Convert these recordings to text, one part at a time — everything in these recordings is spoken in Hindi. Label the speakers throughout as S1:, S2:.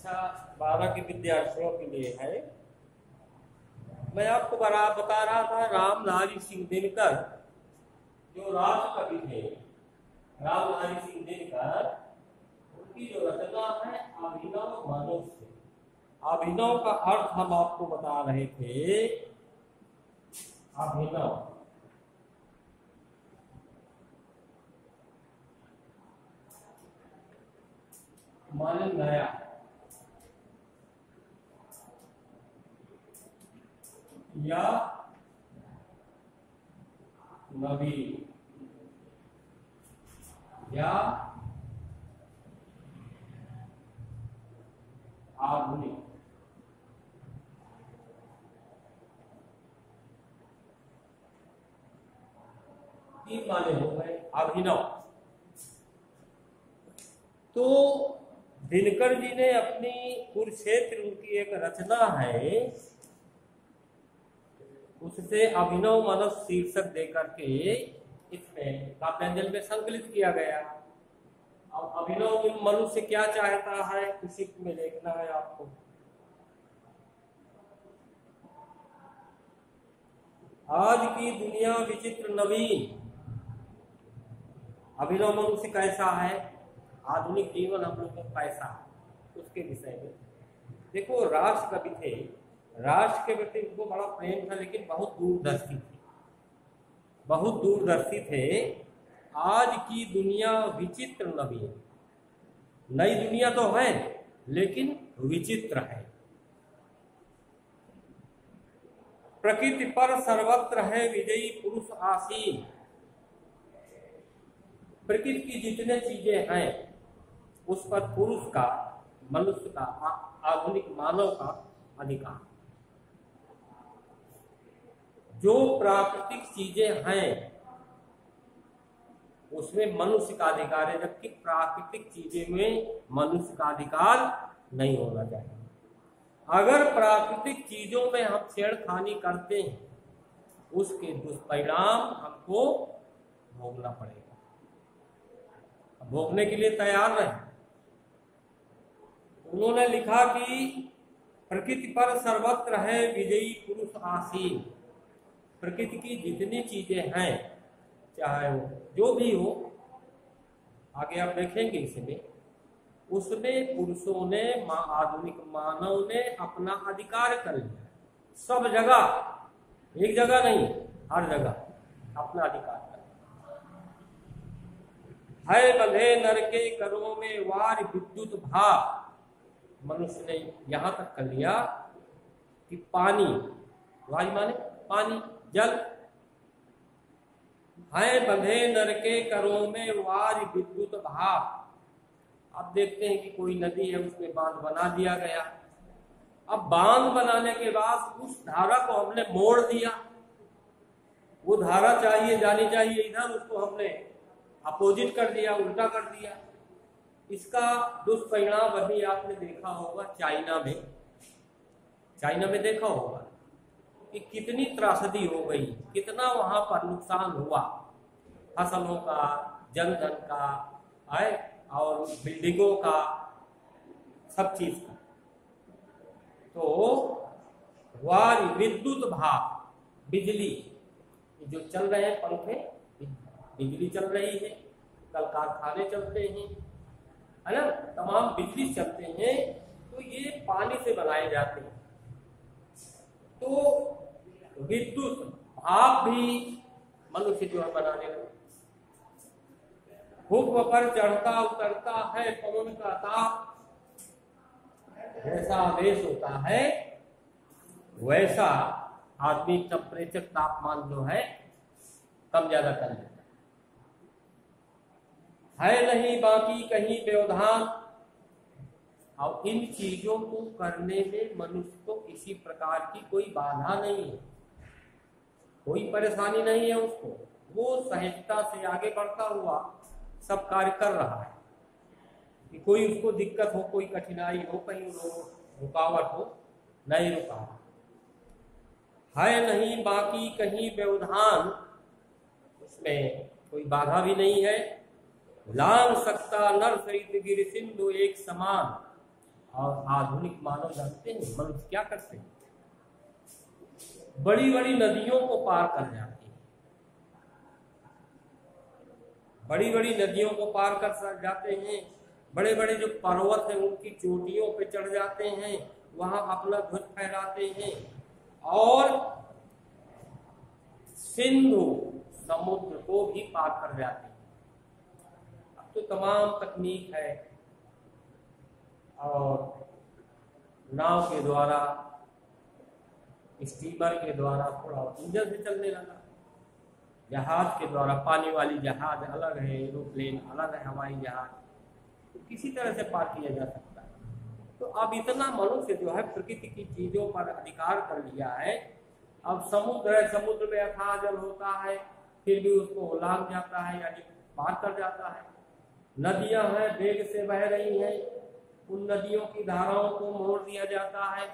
S1: कक्षा 12 के विद्यार्थियों के लिए है। मैं आपको बता रहा था रामधारी सिंह दिनकर जो राष्ट्र कवि थे, रामधारी सिंह दिनकर, उनकी जो रचना है अभिनव मनुष्य। अभिनव का अर्थ हम आपको बता रहे थे। अभिनव माने नया, या नवीन, या आधुनिक। तीन माने हो गए अभिनव। तो दिनकर जी ने अपनी कुरुक्षेत्र उनकी एक रचना है, उससे अभिनव मनुष्य शीर्षक देकर के इसमें काव्यांजलि में संकलित किया गया। अब अभिनव मनुष्य क्या चाहता है उसी में देखना है आपको। आज की दुनिया विचित्र नवीन। अभिनव मनुष्य कैसा है, आधुनिक जीवन हम लोग में कैसा है, उसके विषय में देखो। राष्ट्र कवि थे, राष्ट्र के प्रति उनको बड़ा प्रेम था, लेकिन बहुत दूरदर्शी थे, बहुत दूरदर्शी थे। आज की दुनिया विचित्र नवीन, नई दुनिया तो है लेकिन विचित्र है। प्रकृति पर सर्वत्र है विजयी पुरुष आसीन। प्रकृति की जितने चीजें हैं उस पर पुरुष का, मनुष्य का, आधुनिक मानव का अधिकार। जो प्राकृतिक चीजें हैं उसमें मनुष्य का अधिकार है, जबकि प्राकृतिक चीजें में मनुष्य का अधिकार नहीं होना चाहिए। अगर प्राकृतिक चीजों में हम छेड़खानी करते हैं उसके दुष्परिणाम हमको भोगना पड़ेगा। भोगने के लिए तैयार रहे। उन्होंने लिखा कि प्रकृति पर सर्वत्र है विजयी पुरुष आसीन। प्रकृति की जितनी चीजें हैं, चाहे वो जो भी हो, आगे आप देखेंगे इसमें, उसमें पुरुषों ने, आधुनिक मानव ने अपना अधिकार कर लिया। सब जगह, एक जगह नहीं, हर जगह अपना अधिकार कर लिया। है बंधे नर के करों में वार विद्युत भाव। मनुष्य ने यहां तक कर लिया कि पानी, वायु माने पानी, जल, है बंधे नर के करों में वार विद्युत भाव। अब देखते हैं कि कोई नदी है, उसमें बांध बना दिया गया। अब बांध बनाने के बाद उस धारा को हमने मोड़ दिया। वो धारा चाहिए जानी चाहिए इधर, उसको हमने अपोजिट कर दिया, उल्टा कर दिया। इसका दुष्परिणाम अभी आपने देखा होगा चाइना में। चाइना में देखा होगा कि कितनी त्रासदी हो गई, कितना वहां पर नुकसान हुआ, फसलों का, जनधन का, है, और बिल्डिंगों का, सब चीज का। तो वार विद्युत भाव, बिजली जो चल रहे हैं, पंखे, बिजली चल रही है, कल कारखाने चलते हैं, है ना, तमाम बिजली चलते हैं, तो ये पानी से बनाए जाते हैं। तो विद्युत भाप भी मनुष्य जो है बनाने लगा। हुक्म पर चढ़ता उतरता है पवन का ताप। जैसा आदेश होता है वैसा आदमी टेम्परेचर, तापमान जो है कम ज्यादा कर लेता है नहीं बाकी कहीं व्यवधान। और इन चीजों को करने में मनुष्य को किसी प्रकार की कोई बाधा नहीं है, कोई परेशानी नहीं है उसको। वो सहजता से आगे बढ़ता हुआ सब कार्य कर रहा है, कि कोई उसको दिक्कत हो, कोई कठिनाई हो, कहीं रुकावट हो, नहीं रुकावट है नहीं बाकी कहीं व्यवधान, उसमें कोई बाधा भी नहीं है। लांग सकता नर सहित गिर सिंधु एक समान। और आधुनिक मानव जानते हैं मनुष्य क्या करते हैं, बड़ी बड़ी नदियों को पार कर जाते हैं, बड़ी बड़ी नदियों को पार कर जाते हैं, बड़े बड़े जो पर्वत हैं उनकी चोटियों पे चढ़ जाते हैं, वहां अपना ध्वज फहराते हैं और सिंधु समुद्र को भी पार कर जाते हैं। अब तो तमाम तकनीक है और नाव के द्वारा, स्टीमर के द्वारा, थोड़ा इंजन से चलने लगा, जहाज के द्वारा, पानी वाली जहाज अलग है, एरोप्लेन अलग है, हवाई जहाज, तो किसी तरह से पार किया जा सकता है। तो अब इतना मनुष्य जो है प्रकृति की चीजों पर अधिकार कर लिया है। अब समुद्र है, समुद्र में अथाह जल होता है, फिर भी उसको उलांघ जाता है, यानी पार कर जाता है। नदियां हैं, वेग से बह रही हैं, उन नदियों की धाराओं को मोड़ दिया जाता है,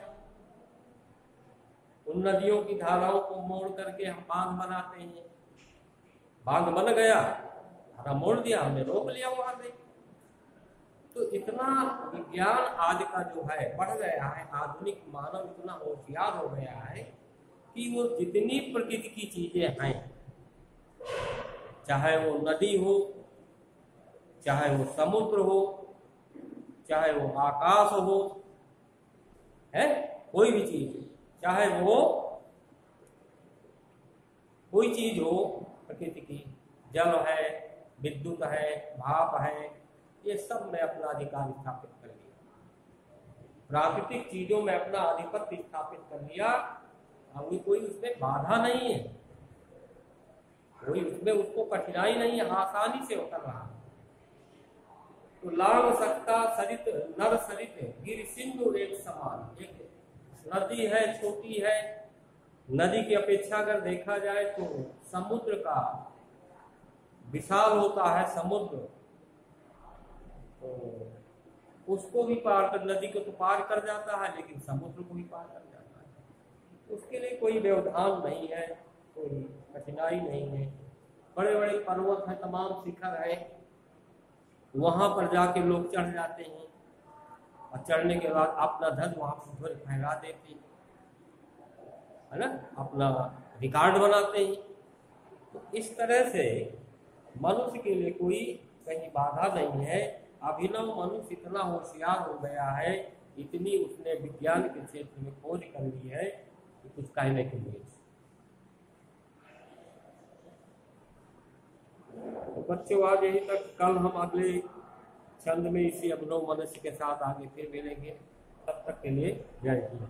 S1: उन नदियों की धाराओं को मोड़ करके हम बांध बनाते हैं, बांध बन गया, धारा मोड़ दिया, हमने रोक लिया वहां से। तो इतना विज्ञान आज का जो है बढ़ गया है, आधुनिक मानव इतना होशियार हो गया है कि वो जितनी प्रकृति की चीजें हैं, चाहे वो नदी हो, चाहे वो समुद्र हो, चाहे वो आकाश हो, है कोई भी चीज, चाहे वो कोई चीज हो प्रकृति की, जल है, विद्युत है, भाप है, ये सब में अपना अधिकार स्थापित कर लिया, प्राकृतिक चीजों में अपना आधिपत्य स्थापित कर लिया। अभी कोई उसमें बाधा नहीं है, कोई उसमें उसको कठिनाई नहीं है, आसानी से उतर रहा है। तो लांग सकता सरित नर सरित गिर सिंधु एक समान। एक नदी है, छोटी है, नदी की अपेक्षा अगर देखा जाए तो समुद्र का विशाल होता है समुद्र, तो उसको भी पार कर, नदी को तो पार कर जाता है, लेकिन समुद्र को भी पार कर जाता है। उसके लिए कोई व्यवधान नहीं है, कोई कठिनाई नहीं है। बड़े बड़े पर्वत हैं, तमाम शिखर है, वहां पर जाके लोग चढ़ जाते हैं और चढ़ने के बाद अपना ध्वज वहां पर ध्वज फहरा देते हैं, है ना, अपना रिकॉर्ड बनाते हैं। तो इस तरह से मनुष्य के लिए कोई कहीं बाधा नहीं है। अभिनव मनुष्य इतना होशियार हो गया है, इतनी उसने विज्ञान के क्षेत्र में खोज कर ली है कि कुछ कहने के लिए। तो बच्चों आज यही तक, कल हम अगले छंद में इसी अभिनव मनुष्य के साथ आगे फिर मिलेंगे। तब तक के लिए जय हिंद।